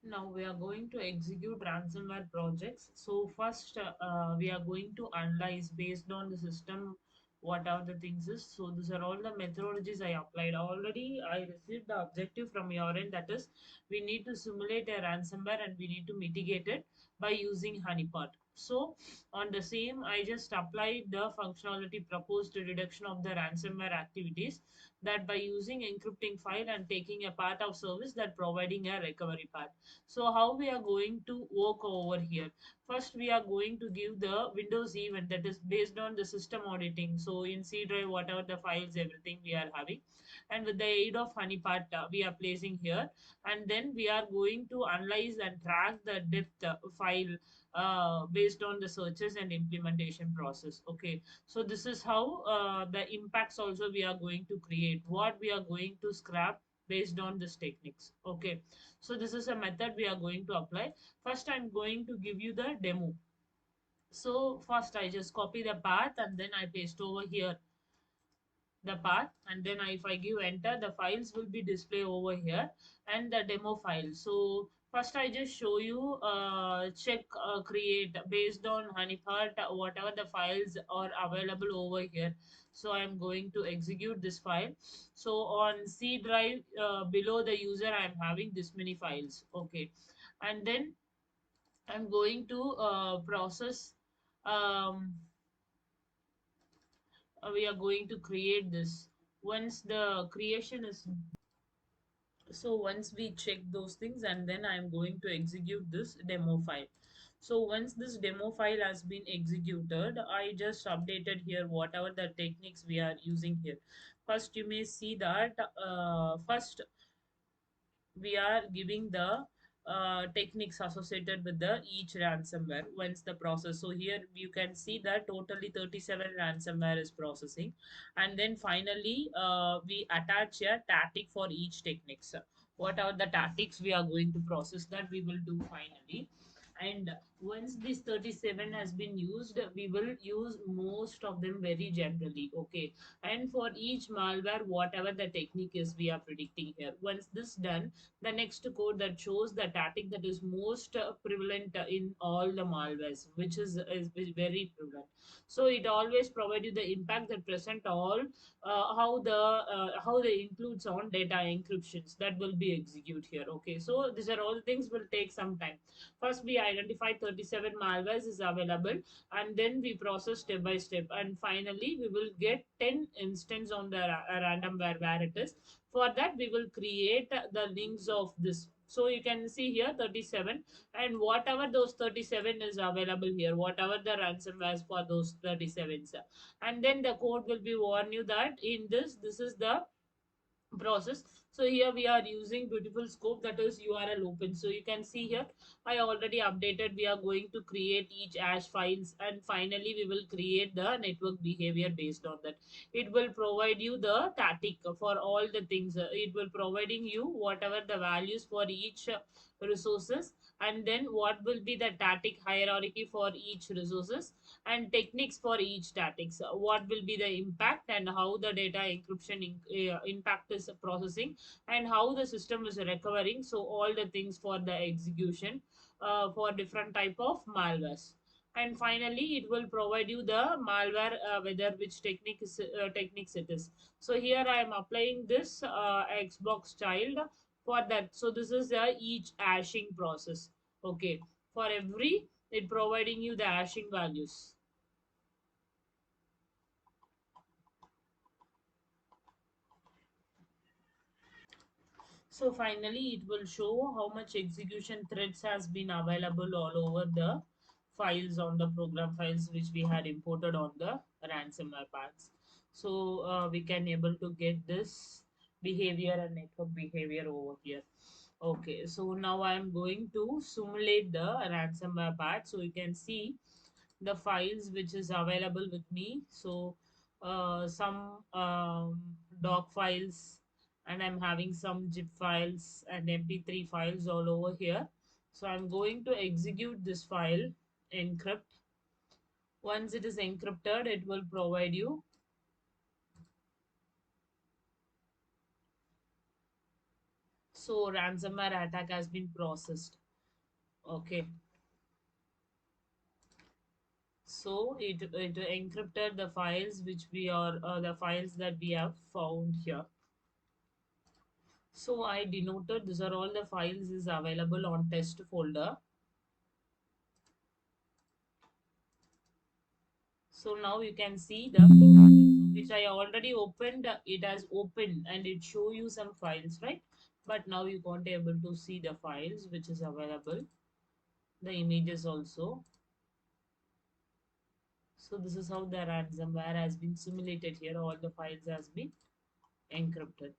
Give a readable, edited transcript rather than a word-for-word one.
Now we are going to execute ransomware projects. So first, we are going to analyze based on the system what are the things is. So these are all the methodologies I applied. Already I received the objective from your end, that is we need to simulate a ransomware and we need to mitigate it by using honeypot. So on the same, I just applied the functionality proposed to reduction of the ransomware activities, that by using encrypting file and taking a part of service that providing a recovery path. So how we are going to work over here? First, we are going to give the Windows event, that is based on the system auditing. So in C drive, whatever the files, everything we are having, and with the aid of honeypot, we are placing here, and then we are going to analyze and track the depth file based on the searches and implementation process. Okay, so this is how the impacts also we are going to create. What we are going to scrap based on this techniques. Okay, so this is a method we are going to apply. First, I'm going to give you the demo. So first I just copy the path and then I paste over here the path, and then if I give enter, the files will be displayed over here and the demo file. So first I just show you check create based on honeypot whatever the files are available over here. So I'm going to execute this file. So on C drive below the user I'm having this many files. Okay, and then I'm going to process um, we are going to create this. Once the creation is, so once we check those things, and then I'm going to execute this demo file. So once this demo file has been executed, I just updated here whatever the techniques we are using here. First, you may see that first we are giving the techniques associated with the each ransomware once the process. So here you can see that totally 37 ransomware is processing, and then finally we attach a tactic for each techniques. What are the tactics we are going to process, that we will do finally. And once this 37 has been used, we will use most of them very generally. Okay, and for each malware whatever the technique is we are predicting here, once this done, the next code that shows the tactic that is most prevalent in all the malwares, which is very prevalent. So it always provide you the impact that present all how they includes on data encryptions that will be execute here. Okay, so these are all things will take some time. First we identify 37 malwares is available, and then we process step by step, and finally we will get 10 instance on the randomware where it is. For that we will create the links of this. So you can see here 37, and whatever those 37 is available here, whatever the ransomware for those 37s, and then the code will be warn you that in this is the process. So here we are using beautiful scope, that is URL open. So you can see here I already updated. We are going to create each hash files, and finally we will create the network behavior based on that. It will provide you the static for all the things. It will providing you whatever the values for each resources, and then what will be the static hierarchy for each resources, and techniques for each statics. What will be the impact, and how the data encryption impact is processing, and how the system is recovering. So all the things for the execution for different type of malwares. And finally it will provide you the malware whether which techniques it is. So here I am applying this xbox child for that. So this is each hashing process. Okay, for every it providing you the hashing values. So finally, it will show how much execution threads has been available all over the files on the program files which we had imported on the ransomware parts. So we can able to get this behavior and network behavior over here. Okay, so now I am going to simulate the ransomware part. So you can see the files which is available with me. So some doc files, and I'm having some zip files and mp3 files all over here. So I'm going to execute this file, encrypt. Once it is encrypted, it will provide you. So ransomware attack has been processed. Okay. So it encrypted the files which we are the files that we have found here. So I denoted these are all the files is available on test folder. So now you can see the which I already opened. It has opened and it show you some files, right? But now you can't able to see the files which is available. The images also. So this is how the ransomware has been simulated here. All the files has been encrypted.